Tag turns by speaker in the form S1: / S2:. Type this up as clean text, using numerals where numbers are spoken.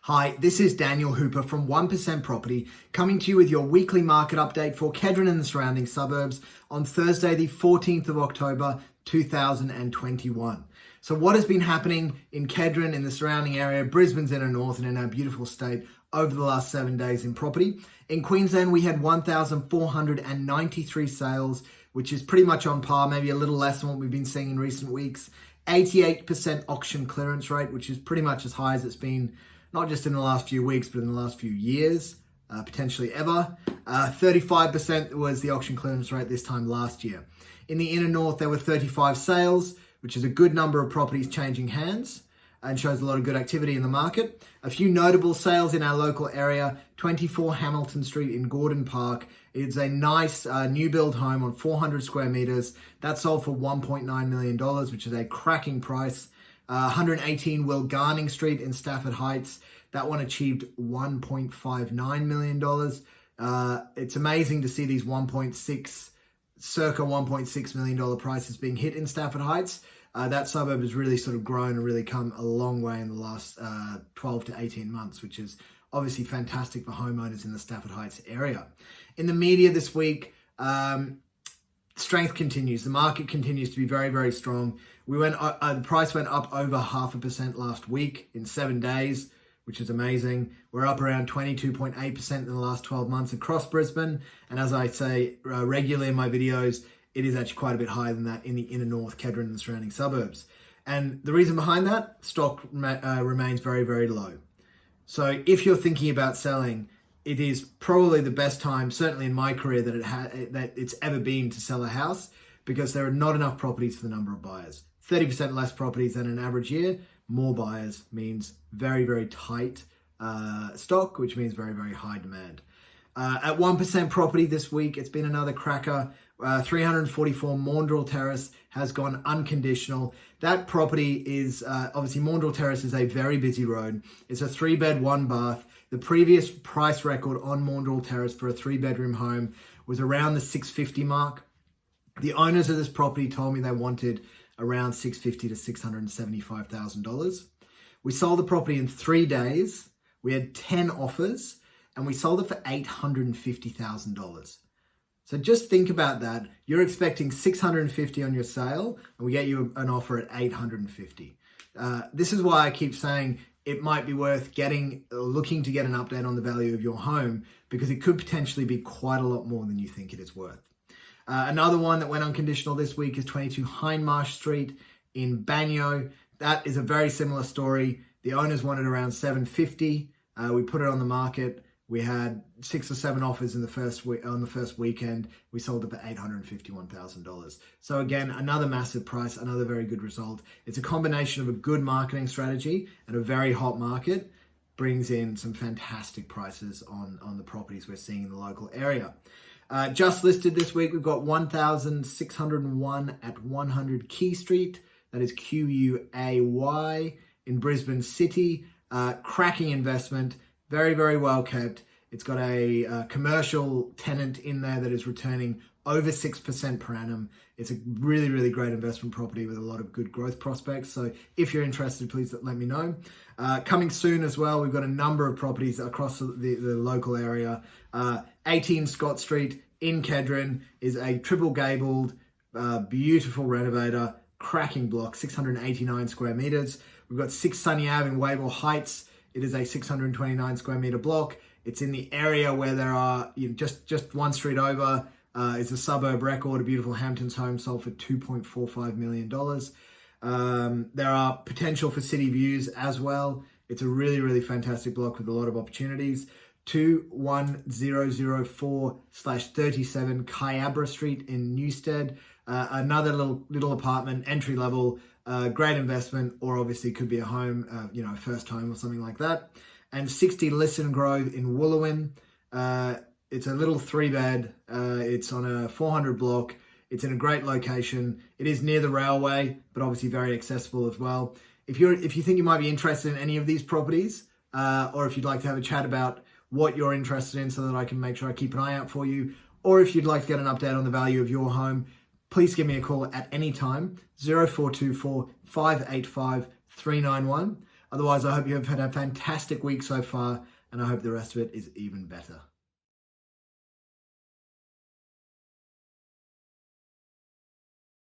S1: Hi, this is Daniel Hooper from 1% Property, coming to you with your weekly market update for Kedron and the surrounding suburbs on Thursday, the 14th of October, 2021. So what has been happening in Kedron, in the surrounding area, Brisbane's inner north and in our beautiful state over the last 7 days in property? In Queensland, we had 1,493 sales, which is pretty much on par, maybe a little less than what we've been seeing in recent weeks. 88% auction clearance rate, which is pretty much as high as it's been, not just in the last few weeks, but in the last few years, potentially ever. 35% was the auction clearance rate this time last year. In the inner north, there were 35 sales, which is a good number of properties changing hands and shows a lot of good activity in the market. A few notable sales in our local area: 24 Hamilton Street in Gordon Park. It's a nice new build home on 400 square meters. That sold for $1.9 million, which is a cracking price. 118 Will Garning Street in Stafford Heights. That one achieved $1.59 million. It's amazing to see these circa $1.6 million prices being hit in Stafford Heights. That suburb has really sort of grown and really come a long way in the last 12 to 18 months, which is obviously fantastic for homeowners in the Stafford Heights area. In the media this week, strength continues. The market continues to be very, very strong. The price went up over 0.5% last week in 7 days, which is amazing. We're up around 22.8% in the last 12 months across Brisbane. And as I say regularly in my videos, it is actually quite a bit higher than that in the inner north, Kedron and the surrounding suburbs. And the reason behind that, stock remains very, very low. So if you're thinking about selling, it is probably the best time, certainly in my career, that it's ever been to sell a house, because there are not enough properties for the number of buyers. 30% less properties than an average year. More buyers means very, very tight stock, which means very, very high demand. At 1% Property this week, it's been another cracker. 344 Maundrell Terrace has gone unconditional. That property is, obviously Maundrell Terrace is a very busy road. It's a 3-bed, 1-bath. The previous price record on Maundrell Terrace for a 3-bedroom home was around the $650 mark. The owners of this property told me they wanted around $650,000 to $675,000. We sold the property in 3 days. We had 10 offers and we sold it for $850,000. So just think about that. You're expecting $650,000 on your sale and we get you an offer at $850,000. This is why I keep saying it might be worth looking to get an update on the value of your home, because it could potentially be quite a lot more than you think it is worth. Another one that went unconditional this week is 22 Hindmarsh Street in Banyo. That is a very similar story. The owners wanted around $750,000. We put it on the market. We had 6 or 7 offers on the first weekend. We sold it for $851,000. So again, another massive price, another very good result. It's a combination of a good marketing strategy and a very hot market brings in some fantastic prices on the properties we're seeing in the local area. Just listed this week, we've got 1,601 at 100 Quay Street. That is Quay in Brisbane City. Cracking investment, very, very well kept. It's got a commercial tenant in there that is returning over 6% per annum. It's a really, really great investment property with a lot of good growth prospects. So if you're interested, please let me know. Coming soon as well, we've got a number of properties across the local area. 18 Scott Street in Kedron is a triple gabled, beautiful renovator, cracking block, 689 square meters. We've got 6 Sunny Ave in Wavell Heights. It is a 629 square meter block. It's in the area where there are, just one street over is a suburb record, a beautiful Hamptons home sold for $2.45 million. There are potential for city views as well. It's a really, really fantastic block with a lot of opportunities. 21004/37 Kyabra Street in Newstead. Another little apartment, entry level, great investment, or obviously could be a home, a first home or something like that. And 60 Lisson Grove in Wooloowin. It's a little 3-bed. It's on a 400 block. It's in a great location. It is near the railway, but obviously very accessible as well. If you think you might be interested in any of these properties, or if you'd like to have a chat about what you're interested in so that I can make sure I keep an eye out for you, or if you'd like to get an update on the value of your home, please give me a call at any time, 0424 585 391. Otherwise, I hope you have had a fantastic week so far, and I hope the rest of it is even better.